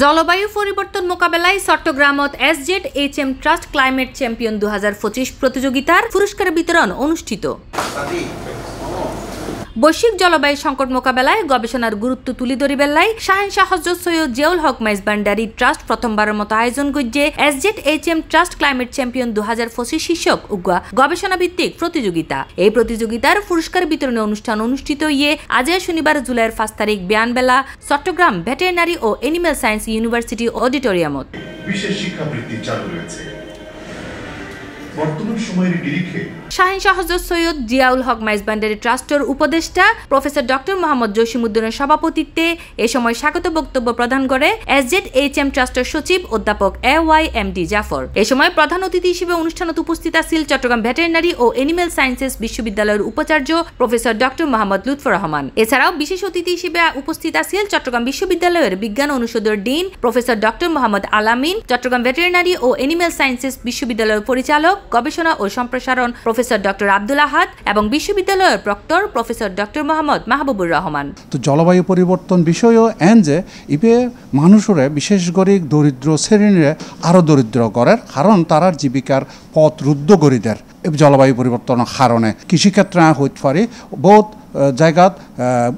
জলবায়ু পরিবর্তন মোকাবেলায় চট্টগ্রামত SZHM ট্রাস্ট ক্লাইমেট চ্যাম্পিয়ন 2025 প্রতিযোগিতার পুরস্কার বিতরণ অনুষ্ঠিত। বৈশ্বিক জলবায়ু সংকট মোকাবেলায় গবেষণার গুরুত্ব তুলে ধরিবেলাই শাহেনশাহ হযরত সৈয়দ জিয়াউল হক মেজবান্ডারি ট্রাস্ট প্রথমবারের মতো আয়োজন করছে SZHM ট্রাস্ট ক্লাইমেট চ্যাম্পিয়ন 2025 শীর্ষক উগ্র গবেষণা ভিত্তিক প্রতিযোগিতা। এই প্রতিযোগিতার পুরস্কার বিতরণী অনুষ্ঠান অনুষ্ঠিত আজ শনিবার জুলাইয়ের 5 তারিখ বিয়ানবেলা চট্টগ্রাম ভেটেরিনারি ও এনিম্যাল সায়েন্স ইউনিভার্সিটি অডিটোরিয়ামত। বিশেষ শিক্ষাবৃত্তি চালু রয়েছে। বর্তমান সময়ের নিরিখে শাহেনশাহ হযরত সৈয়দ জিয়াউল হক মেজবান্ডারি ট্রাস্টের উপদেষ্টা প্রফেসর ডক্টর মোহাম্মদ জসিমউদ্দিনের সভাপতিত্বে এ সময় স্বাগত বক্তব্য প্রদান করে SZHM ট্রাস্টের সচিব অধ্যাপক AYMD জাফর। এ সময় প্রধান অতিথি হিসেবে অনুষ্ঠানত উপস্থিত আছেন চট্টগ্রাম ভেটেরিনারি ও এনিম্যাল সায়েন্সেস বিশ্ববিদ্যালয়ের উপাচার্য প্রফেসর ডক্টর মোহাম্মদ লুৎফর রহমান। এছাড়াও বিশেষ অতিথি হিসেবে উপস্থিত আছেন চট্টগ্রাম বিশ্ববিদ্যালয়ের বিজ্ঞান অনুষদের ডিন প্রফেসর ডক্টর মোহাম্মদ আলামিন, চট্টগ্রাম ভেটেরিনারি ও এনিম্যাল সায়েন্সেস বিশ্ববিদ্যালয়ের পরিচালক গবেষণা ও সম্প্রসারণ প্রফেসর ডক্টর আব্দুল আহাদ এবং বিশ্ববিদ্যালয়ের proctor professor doctor Mohammad Mahbubur Rahman. তো জলবায়ু পরিবর্তন বিষয়ও যে ইবে মানুষরে বিশেষ করে দরিদ্র শ্রেণীরে আরও দরিদ্র করার কারণ তারার জীবিকার পথ রুদ্ধ করে দেয় জলবায়ু পরিবর্তনের কারণে। কৃষিক্ষেত্রে হইতে পারে বহুত জায়গাত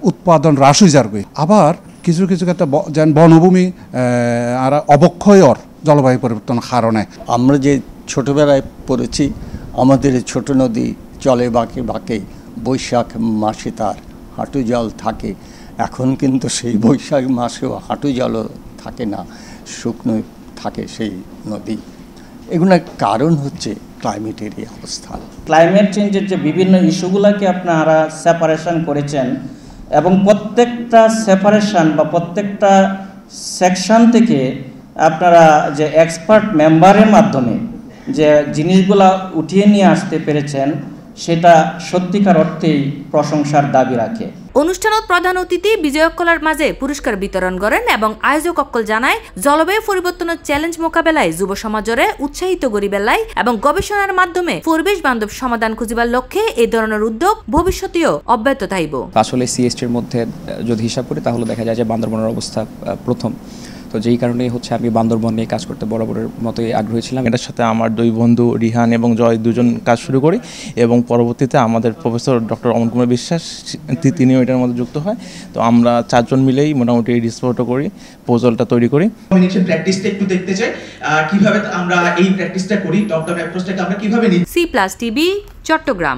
উৎপাদন হ্রাস হয়ে যাবে, আবার কিছু কিছু ক্ষেত্রে যেন বনভূমি আর অবক্ষয়র জলবায়ু পরিবর্তনের কারণে। আমরা যে ছোটবেলায় পড়েছি আমাদের ছোট নদী চলে বাঁকে বাঁকে, বৈশাখ মাসে তার হাঁটু জল থাকে। এখন কিন্তু সেই বৈশাখ মাসেও হাঁটু জলও থাকে না, শুকনো থাকে সেই নদী। এগুলোর কারণ হচ্ছে ক্লাইমেটের এই অবস্থা। ক্লাইমেট চেঞ্জের যে বিভিন্ন ইস্যুগুলোকে আপনারা সেপারেশন করেছেন এবং প্রত্যেকটা সেপারেশন বা প্রত্যেকটা সেকশন থেকে আপনারা যে এক্সপার্ট মেম্বারের মাধ্যমে যে জিনিসগুলা উঠিয়ে নিয়ে আসতে পেরেছেন সেটা সত্যিকার অর্থেই প্রশংসার দাবি রাখে। অনুষ্ঠানত প্রধান অতিথি বিজয়কলার মাঝে পুরস্কার বিতরণ করেন এবং আয়োজক অকল জানায় জলবায়ু পরিবর্তনের চ্যালেঞ্জ মোকাবেলায় যুব সমাজরে উৎসাহিত করিবেলাই এবং গবেষণার মাধ্যমে পরিবেশ বান্ধব সমাধান খুঁজিবার লক্ষ্যে এই ধরনের উদ্যোগ ভবিষ্যতেও অব্যাহত থাকব। আসলে সিএসটির মধ্যে যদি হিসাব করি তাহলে দেখা যায় যে বান্দরবনের অবস্থা প্রথম, তো যেই কারণেই হচ্ছে আমি বান্দরবন নিয়ে কাজ করতে বরাবরের মতোই আগ্রহী ছিলাম। এটার সাথে আমার দুই বন্ধু রিহান এবং জয় দুজন কাজ শুরু করি এবং পরবর্তীতে আমাদের প্রফেসর ডক্টর অমন কুমার বিশ্বাস তিনিও এটার মধ্যে যুক্ত হয়। তো আমরা চারজন মিলেই মোটামুটি এই রিপোর্টও করি, প্রপোজালটা তৈরি করি। আমি নিচে প্র্যাকটিসটা একটু দেখতে চাই কিভাবে আমরা এই প্র্যাকটিসটা করি, টপ ডাউন অ্যাপ্রোচটাকে আমরা কিভাবে নিই। C+ TV Chittagong.